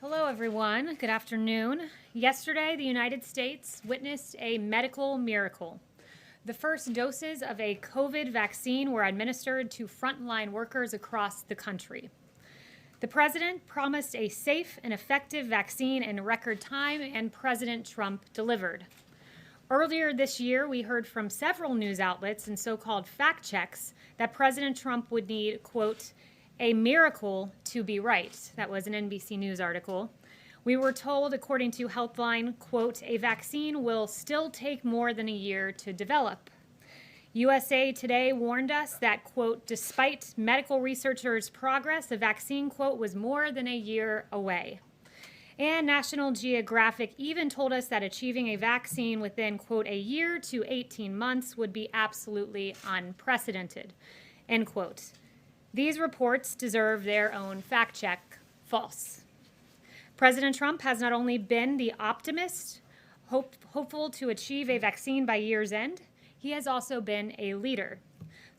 Hello, everyone. Good afternoon. Yesterday, the United States witnessed a medical miracle. The first doses of a COVID vaccine were administered to frontline workers across the country. The president promised a safe and effective vaccine in record time, and President Trump delivered. Earlier this year, we heard from several news outlets and so-called fact checks that President Trump would need, quote, a miracle to be right. That was an NBC News article. We were told, according to Healthline, quote, a vaccine will still take more than a year to develop. USA Today warned us that, quote, despite medical researchers' progress, the vaccine, quote, was more than a year away. And National Geographic even told us that achieving a vaccine within, quote, a year to 18 months would be absolutely unprecedented, end quote. These reports deserve their own fact check. False. President Trump has not only been the optimist, hopeful to achieve a vaccine by year's end, he has also been a leader.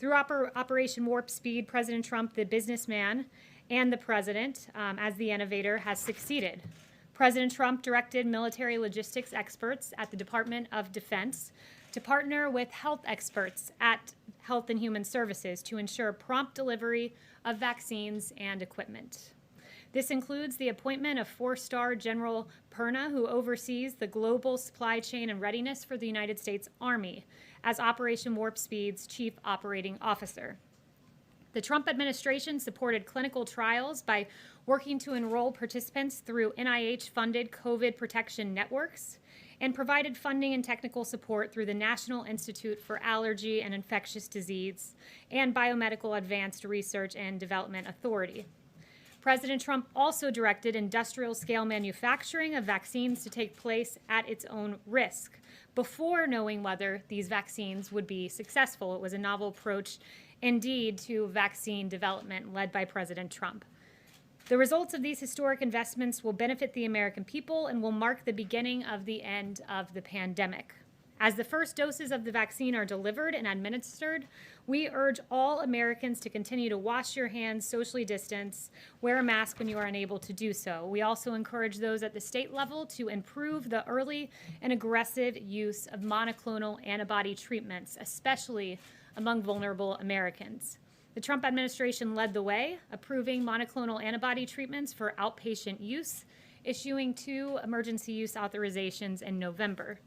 Through Operation Warp Speed, President Trump, the businessman, and the president, as the innovator, has succeeded. President Trump directed military logistics experts at the Department of Defense to partner with health experts at Health and Human Services to ensure prompt delivery of vaccines and equipment. This includes the appointment of 4-star General Perna, who oversees the global supply chain and readiness for the United States Army, as Operation Warp Speed's Chief Operating Officer. The Trump administration supported clinical trials by working to enroll participants through NIH-funded COVID protection networks and provided funding and technical support through the National Institute for Allergy and Infectious Disease and Biomedical Advanced Research and Development Authority. President Trump also directed industrial-scale manufacturing of vaccines to take place at its own risk before knowing whether these vaccines would be successful. It was a novel approach, indeed, to vaccine development led by President Trump. The results of these historic investments will benefit the American people and will mark the beginning of the end of the pandemic. As the first doses of the vaccine are delivered and administered, we urge all Americans to continue to wash your hands, socially distance, wear a mask when you are unable to do so. We also encourage those at the state level to improve the early and aggressive use of monoclonal antibody treatments, especially among vulnerable Americans. The Trump administration led the way, approving monoclonal antibody treatments for outpatient use, issuing 2 emergency use authorizations in November.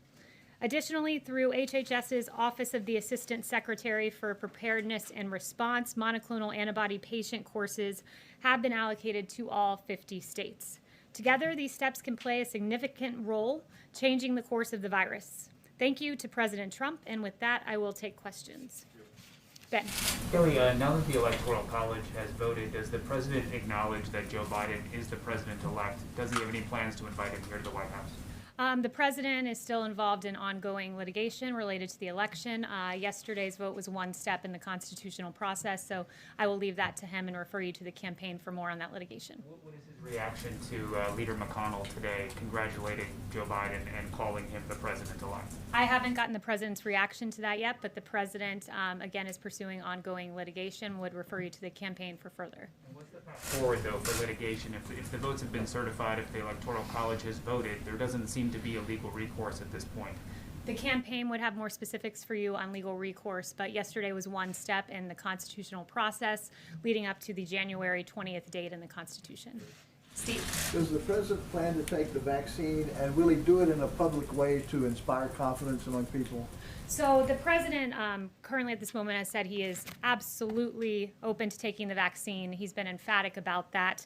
Additionally, through HHS's Office of the Assistant Secretary for Preparedness and Response, monoclonal antibody patient courses have been allocated to all 50 states. Together, these steps can play a significant role changing the course of the virus. Thank you to President Trump, and with that, I will take questions. Ben. Kayleigh, now that the Electoral College has voted, does the president acknowledge that Joe Biden is the president-elect? Does he have any plans to invite him here to the White House? The president is still involved in ongoing litigation related to the election. Yesterday's vote was one step in the constitutional process, so I will leave that to him and refer you to the campaign for more on that litigation. What is his reaction to Leader McConnell today congratulating Joe Biden and calling him the president-elect? I haven't gotten the president's reaction to that yet, but the president, again, is pursuing ongoing litigation, would refer you to the campaign for further. And what's the path forward, though, for litigation? If the votes have been certified, if the Electoral College has voted, there doesn't seem to be a legal recourse at this point. The campaign would have more specifics for you on legal recourse, but yesterday was one step in the constitutional process leading up to the January 20th date in the Constitution. Steve. Does the president plan to take the vaccine and really do it in a public way to inspire confidence among people? So the president currently at this moment has said he is absolutely open to taking the vaccine. He's been emphatic about that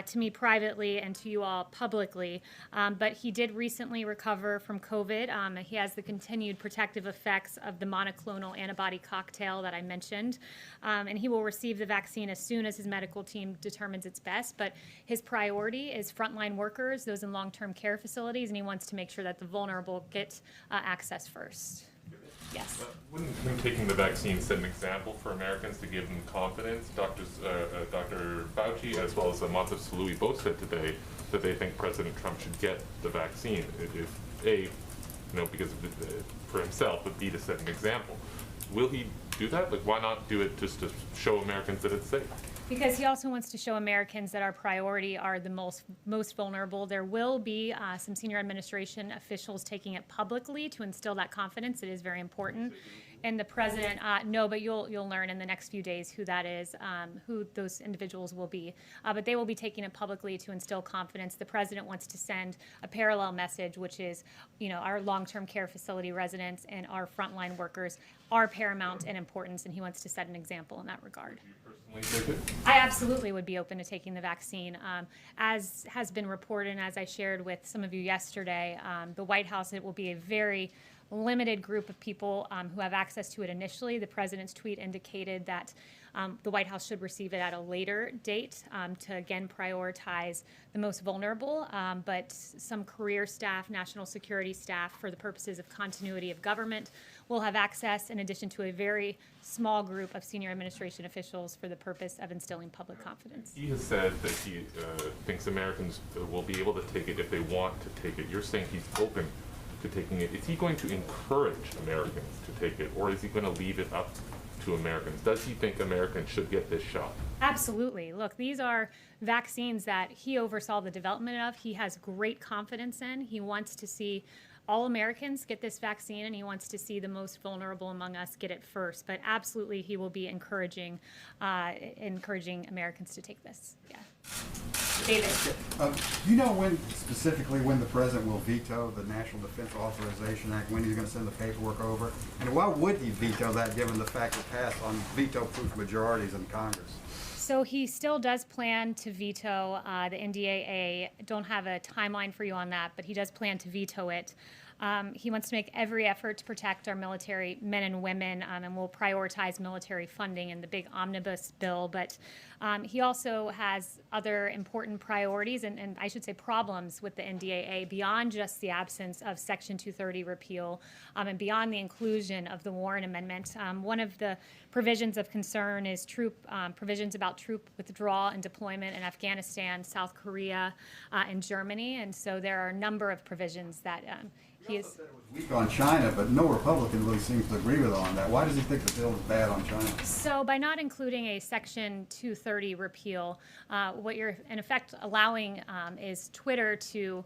to me privately and to you all publicly. But he did recently recover from COVID. He has the continued protective effects of the monoclonal antibody cocktail that I mentioned. And he will receive the vaccine as soon as his medical team determines it's best. But his priority is frontline workers, those in long-term care facilities, and he wants to make sure that the vulnerable get access first. Yes. Wouldn't him taking the vaccine set an example for Americans to give them confidence? Dr. Fauci, as well as Montef Slaoui, both said today that they think President Trump should get the vaccine. If A, because for himself, but B, to set an example. Will he do that? Like, why not do it just to show Americans that it's safe? Because he also wants to show Americans that our priority are the most vulnerable. There will be some senior administration officials taking it publicly to instill that confidence. It is very important. And the president, no, but you'll learn in the next few days who that is, who those individuals will be. But they will be taking it publicly to instill confidence. The president wants to send a parallel message, which is, our long-term care facility residents and our frontline workers are paramount in importance, and he wants to set an example in that regard. I absolutely would be open to taking the vaccine. As has been reported and as I shared with some of you yesterday, the White House, it will be a very limited group of people who have access to it initially. The president's tweet indicated that the White House should receive it at a later date to, again, prioritize the most vulnerable, but some career staff, national security staff, for the purposes of continuity of government, will have access, in addition to a very small group of senior administration officials for the purpose of instilling public confidence. He has said that he thinks Americans will be able to take it if they want to take it. You're saying he's open to taking it. Is he going to encourage Americans to take it, or is he going to leave it up to Americans? Does he think Americans should get this shot? Absolutely. Look, these are vaccines that he oversaw the development of. He has great confidence in. He wants to see all Americans get this vaccine, and he wants to see the most vulnerable among us get it first. But absolutely, he will be encouraging Americans to take this. Yeah. David. Do you know specifically when the president will veto the National Defense Authorization Act, when he's going to send the paperwork over? And why would he veto that, given the fact it passed on veto-proof majorities in Congress? So he still does plan to veto the NDAA. Don't have a timeline for you on that, but he does plan to veto it. He wants to make every effort to protect our military men and women, and will prioritize military funding in the big omnibus bill. But he also has other important priorities and I should say problems with the NDAA beyond just the absence of Section 230 repeal and beyond the inclusion of the Warren Amendment. One of the provisions of concern is provisions about troop withdrawal and deployment in Afghanistan, South Korea, and Germany. And so there are a number of provisions that he is. Said it was weak on China, but no Republican really seems to agree with on that. Why does he think the bill is bad on China? So by not including a Section 230 repeal, what you're in effect allowing is Twitter to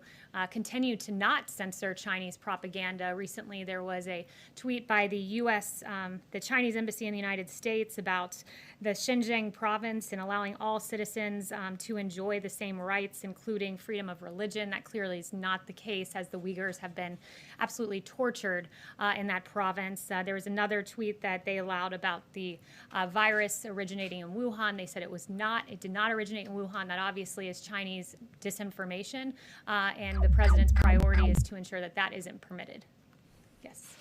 continue to not censor Chinese propaganda. Recently, there was a tweet by the U.S., the Chinese Embassy in the United States, about the Xinjiang province and allowing all citizens to enjoy the same rights, including freedom of religion. That clearly is not the case, as the Uyghurs have been absolutely tortured in that province. There was another tweet that they allowed about the virus originating in Wuhan. They said it did not originate in Wuhan. That obviously is Chinese disinformation, and the president's priority is to ensure that that isn't permitted. Yes.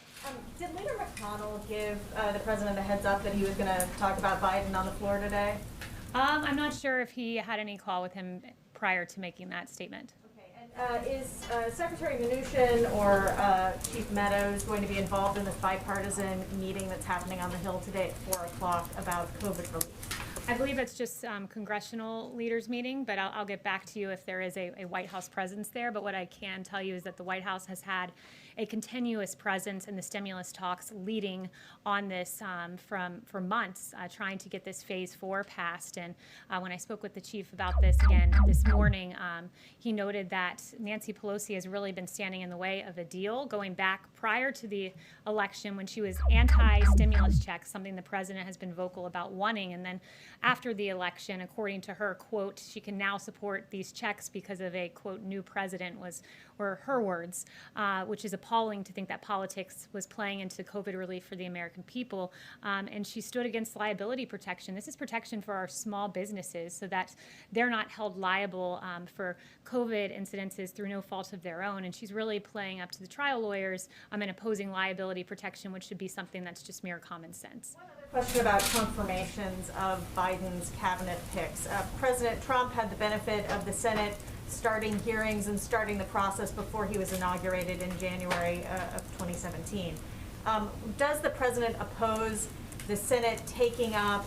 Did Leader McConnell give the president a heads up that he was going to talk about Biden on the floor today? I'm not sure if he had any call with him prior to making that statement. Okay. And is Secretary Mnuchin or Chief Meadows going to be involved in this bipartisan meeting that's happening on the Hill today at 4 o'clock about COVID relief? I believe it's just congressional leaders meeting, but I'll get back to you if there is a White House presence there. But what I can tell you is that the White House has had a continuous presence in the stimulus talks leading on this for months, trying to get this phase 4 passed. And when I spoke with the chief about this again this morning, he noted that Nancy Pelosi has really been standing in the way of a deal going back prior to the election, when she was anti-stimulus checks, something the president has been vocal about wanting. And then after the election, according to her, quote, she can now support these checks because of a, quote, new president, were or her words, which is appalling to think that politics was playing into COVID relief for the American people. And she stood against liability protection. This is protection for our small businesses so that they're not held liable for COVID incidences through no fault of their own. And she's really playing up to the trial lawyers and opposing liability protection, which should be something that's just mere common sense. One other question about confirmations of Biden's cabinet picks. President Trump had the benefit of the Senate starting hearings and starting the process before he was inaugurated in January of 2017. Does the president oppose the Senate taking up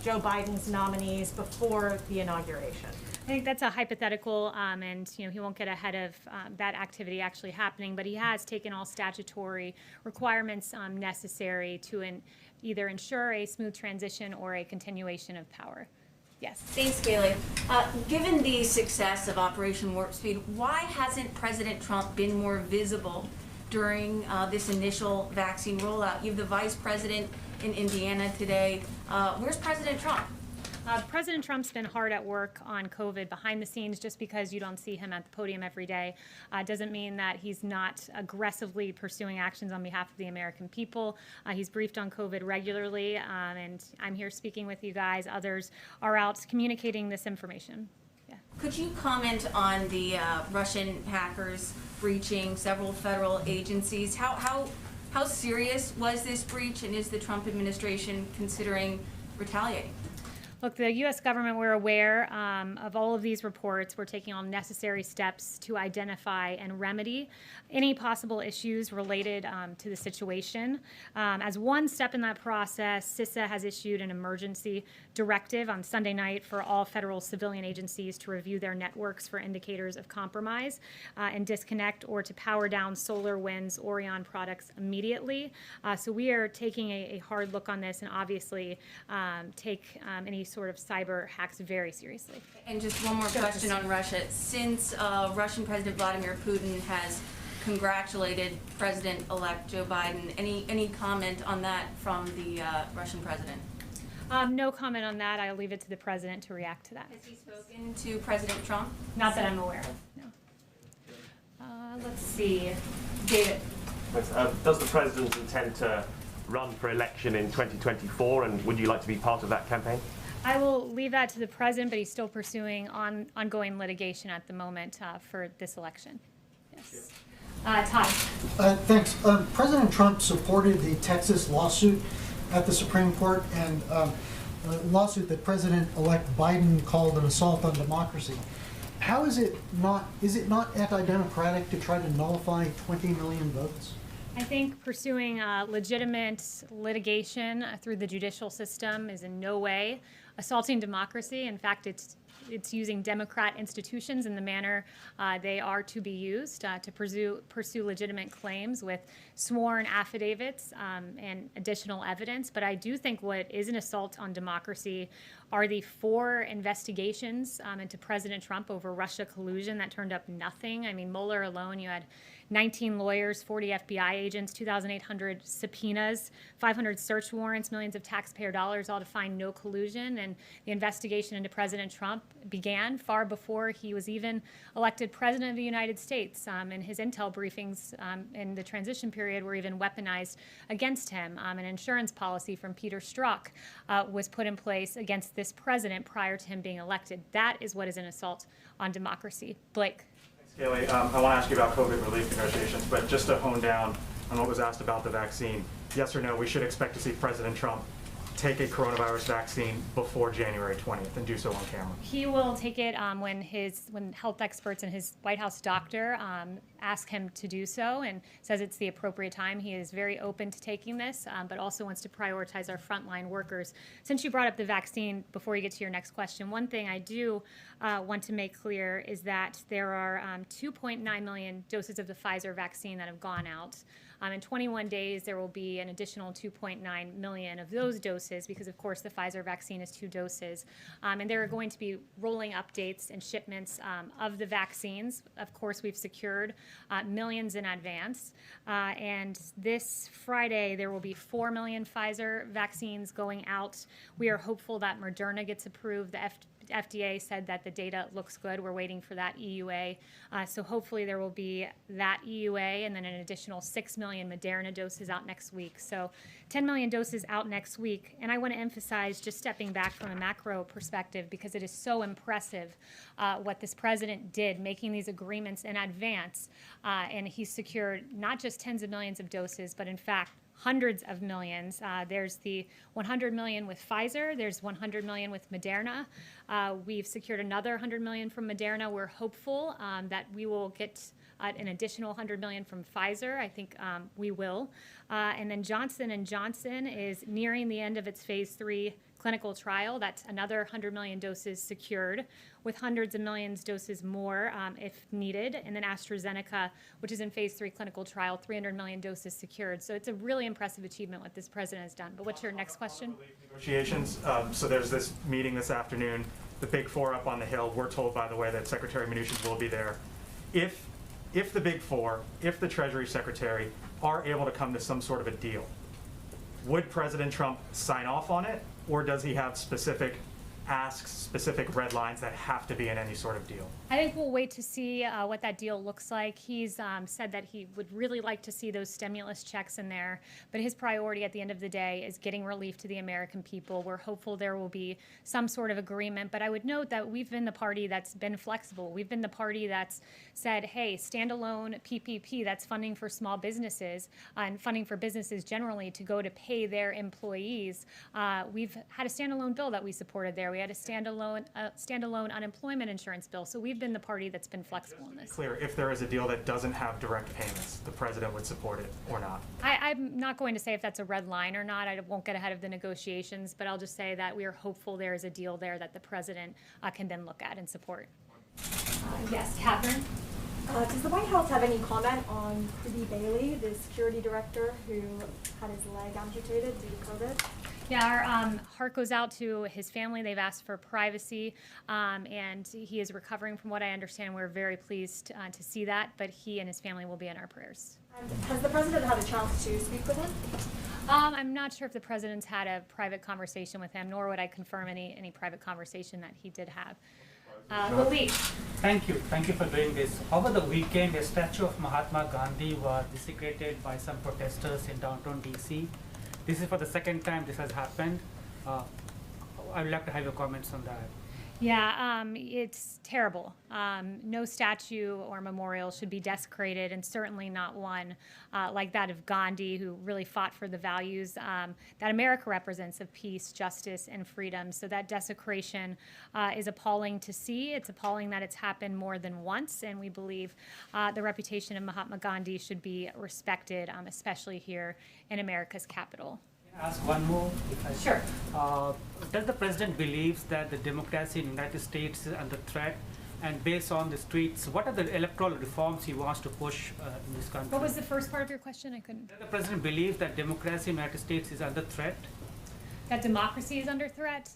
Joe Biden's nominees before the inauguration? I think that's a hypothetical, and he won't get ahead of that activity actually happening. But he has taken all statutory requirements necessary to either ensure a smooth transition or a continuation of power. Yes. Thanks, Kayleigh. Given the success of Operation Warp Speed, why hasn't President Trump been more visible during this initial vaccine rollout? You have the vice president in Indiana today. Where's President Trump? President Trump's been hard at work on COVID behind the scenes. Just because you don't see him at the podium every day doesn't mean that he's not aggressively pursuing actions on behalf of the American people. He's briefed on COVID regularly, and I'm here speaking with you guys. Others are out communicating this information. Yeah. Could you comment on the Russian hackers breaching several federal agencies? How serious was this breach, and is the Trump administration considering retaliating? Look, the U.S. government, we're aware of all of these reports. We're taking all necessary steps to identify and remedy any possible issues related to the situation. As one step in that process, CISA has issued an emergency directive on Sunday night for all federal civilian agencies to review their networks for indicators of compromise and disconnect or to power down SolarWinds Orion products immediately. So we are taking a hard look on this and obviously take any sort of cyber hacks very seriously. And just one more question on Russia. Since Russian President Vladimir Putin has congratulated President-elect Joe Biden, any comment on that from the Russian president? No comment on that. I'll leave it to the president to react to that. Has he spoken to President Trump? Not that I'm aware of, no. Let's see. David. Does the president intend to run for election in 2024, and would you like to be part of that campaign? I will leave that to the president, but he's still pursuing ongoing litigation at the moment for this election. Yes. Todd. Thanks. President Trump supported the Texas lawsuit at the Supreme Court, and a lawsuit that President-elect Biden called an assault on democracy. How is it not anti-democratic to try to nullify 20 million votes? I think pursuing legitimate litigation through the judicial system is in no way assaulting democracy. In fact, it's using Democrat institutions in the manner they are to be used to pursue legitimate claims with sworn affidavits and additional evidence. But I do think what is an assault on democracy are the 4 investigations into President Trump over Russia collusion that turned up nothing. I mean, Mueller alone, you had 19 lawyers, 40 FBI agents, 2,800 subpoenas, 500 search warrants, millions of taxpayer dollars, all to find no collusion. And the investigation into President Trump began far before he was even elected president of the United States. And his intel briefings in the transition period were even weaponized against him. An insurance policy from Peter Strzok was put in place against this president prior to him being elected. That is what is an assault on democracy. Blake. Kayleigh, I want to ask you about COVID relief negotiations, but just to hone down on what was asked about the vaccine, yes or no, we should expect to see President Trump take a coronavirus vaccine before January 20th and do so on camera? He will take it when health experts and his White House doctor ask him to do so and says it's the appropriate time. He is very open to taking this, but also wants to prioritize our frontline workers. Since you brought up the vaccine, before you get to your next question, one thing I do want to make clear is that there are 2.9 million doses of the Pfizer vaccine that have gone out. In 21 days, there will be an additional 2.9 million of those doses because, of course, the Pfizer vaccine is 2 doses. And there are going to be rolling updates and shipments of the vaccines. Of course, we've secured millions in advance. And this Friday, there will be 4 million Pfizer vaccines going out. We are hopeful that Moderna gets approved. The FDA said that the data looks good. We're waiting for that EUA. So hopefully there will be that EUA and then an additional 6 million Moderna doses out next week. So 10 million doses out next week. And I want to emphasize, just stepping back from a macro perspective, because it is so impressive what this president did, making these agreements in advance. And he secured not just tens of millions of doses, but in fact, hundreds of millions. There's the 100 million with Pfizer. There's 100 million with Moderna. We've secured another 100 million from Moderna. We're hopeful that we will get an additional 100 million from Pfizer. I think we will. And then Johnson & Johnson is nearing the end of its phase 3 clinical trial. That's another 100 million doses secured, with hundreds of millions doses more if needed. And then AstraZeneca, which is in phase 3 clinical trial, 300 million doses secured. So it's a really impressive achievement what this president has done. But what's your next question? Negotiations. So there's this meeting this afternoon, the Big Four up on the Hill. We're told, by the way, that Secretary Mnuchin will be there. If the Big Four, if the Treasury Secretary are able to come to some sort of a deal, would President Trump sign off on it, or does he have specific asks, specific red lines that have to be in any sort of deal? I think we'll wait to see what that deal looks like. He's said that he would really like to see those stimulus checks in there, but his priority at the end of the day is getting relief to the American people. We're hopeful there will be some sort of agreement, but I would note that we've been the party that's been flexible. We've been the party that's said, hey, standalone PPP, that's funding for small businesses and funding for businesses generally to go to pay their employees. We've had a standalone bill that we supported there. We had a standalone unemployment insurance bill. So we've been the party that's been flexible in this. Clear, if there is a deal that doesn't have direct payments, the president would support it or not? I'm not going to say if that's a red line or not. I won't get ahead of the negotiations, but I'll just say that we are hopeful there is a deal there that the president can then look at and support. Yes, Catherine? Does the White House have any comment on Rudy Bailey, the security director who had his leg amputated due to COVID? Yeah, our heart goes out to his family. They've asked for privacy, and he is recovering from what I understand. We're very pleased to see that, but he and his family will be in our prayers. And has the president had a chance to speak with him? I'm not sure if the president's had a private conversation with him, nor would I confirm any private conversation that he did have. Kayleigh. Thank you for doing this. Over the weekend, a statue of Mahatma Gandhi was desecrated by some protesters in downtown DC. This is for the second time this has happened. I would like to have your comments on that. Yeah, it's terrible. No statue or memorial should be desecrated, and certainly not one like that of Gandhi, who really fought for the values that America represents of peace, justice, and freedom. So that desecration is appalling to see. It's appalling that it's happened more than once, and we believe the reputation of Mahatma Gandhi should be respected, especially here in America's capital. Ask one more, if I Sure. Does the president believes that the democracy in the United States is under threat? And based on the streets, what are the electoral reforms he wants to push in this country? What was the first part of your question? I couldn't. Does the president believe that democracy in the United States is under threat? That democracy is under threat.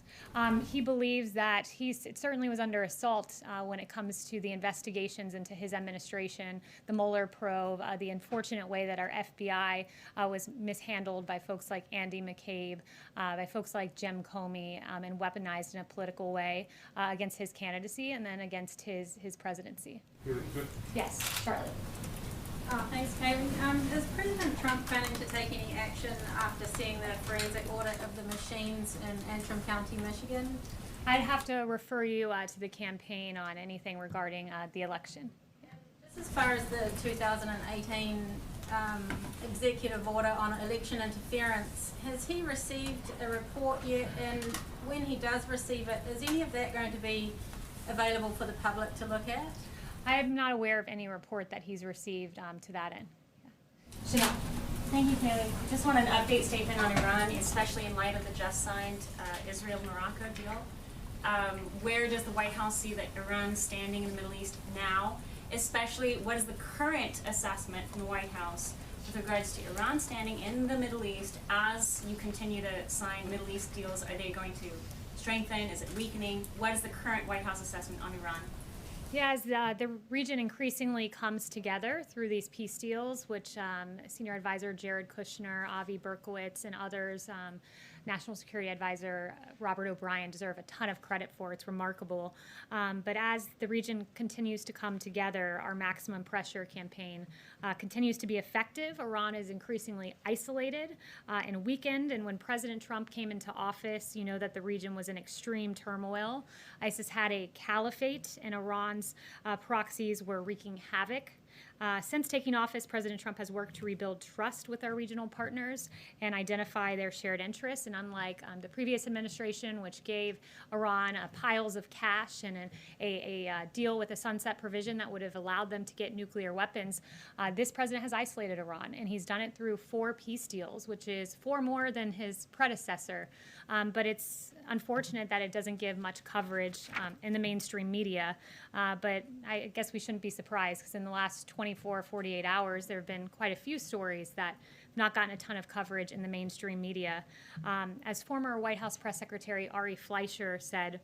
He believes that it certainly was under assault when it comes to the investigations into his administration, the Mueller probe, the unfortunate way that our FBI was mishandled by folks like Andy McCabe, by folks like Jim Comey, and weaponized in a political way against his candidacy and then against his presidency. Yes, Charlotte. Thanks, Kayleigh. Is President Trump planning to take any action after seeing the forensic audit of the machines in Antrim County, Michigan? I'd have to refer you to the campaign on anything regarding the election. Just as far as the 2018 executive order on election interference, has he received a report yet? And when he does receive it, is any of that going to be available for the public to look at? I am not aware of any report that he's received to that end. Yeah. Chanel. Thank you, Kayleigh. Just want an update statement on Iran, especially in light of the just signed Israel-Morocco deal. Where does the White House see that Iran's standing in the Middle East now? Especially, what is the current assessment from the White House with regards to Iran's standing in the Middle East as you continue to sign Middle East deals? Are they going to strengthen? Is it weakening? What is the current White House assessment on Iran? Yeah, as the region increasingly comes together through these peace deals, which Senior Advisor Jared Kushner, Avi Berkowitz, and others National Security Advisor Robert O'Brien deserve a ton of credit for. It's remarkable. But as the region continues to come together, our maximum pressure campaign continues to be effective. Iran is increasingly isolated and weakened. And when President Trump came into office, you know that the region was in extreme turmoil. ISIS had a caliphate, and Iran's proxies were wreaking havoc. Since taking office, President Trump has worked to rebuild trust with our regional partners and identify their shared interests. And unlike the previous administration, which gave Iran piles of cash and a deal with a sunset provision that would have allowed them to get nuclear weapons, this president has isolated Iran, and he's done it through 4 peace deals, which is 4 more than his predecessor. But it's unfortunate that it doesn't give much coverage in the mainstream media. But I guess we shouldn't be surprised, because in the last 24, 48 hours, there have been quite a few stories that have not gotten a ton of coverage in the mainstream media. As former White House Press Secretary Ari Fleischer said,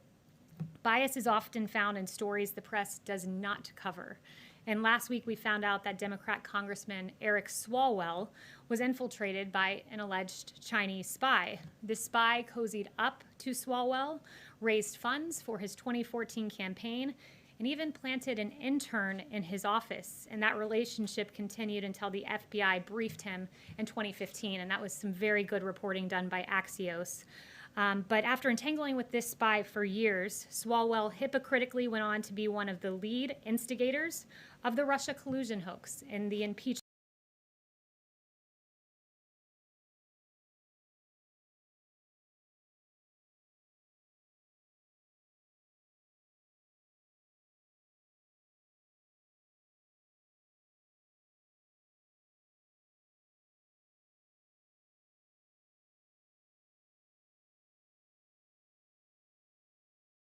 bias is often found in stories the press does not cover. And last week we found out that Democrat Congressman Eric Swalwell was infiltrated by an alleged Chinese spy. This spy cozied up to Swalwell, raised funds for his 2014 campaign, and even planted an intern in his office. And that relationship continued until the FBI briefed him in 2015, and that was some very good reporting done by Axios. But after entangling with this spy for years, Swalwell hypocritically went on to be one of the lead instigators of the Russia collusion hoax in the impeachment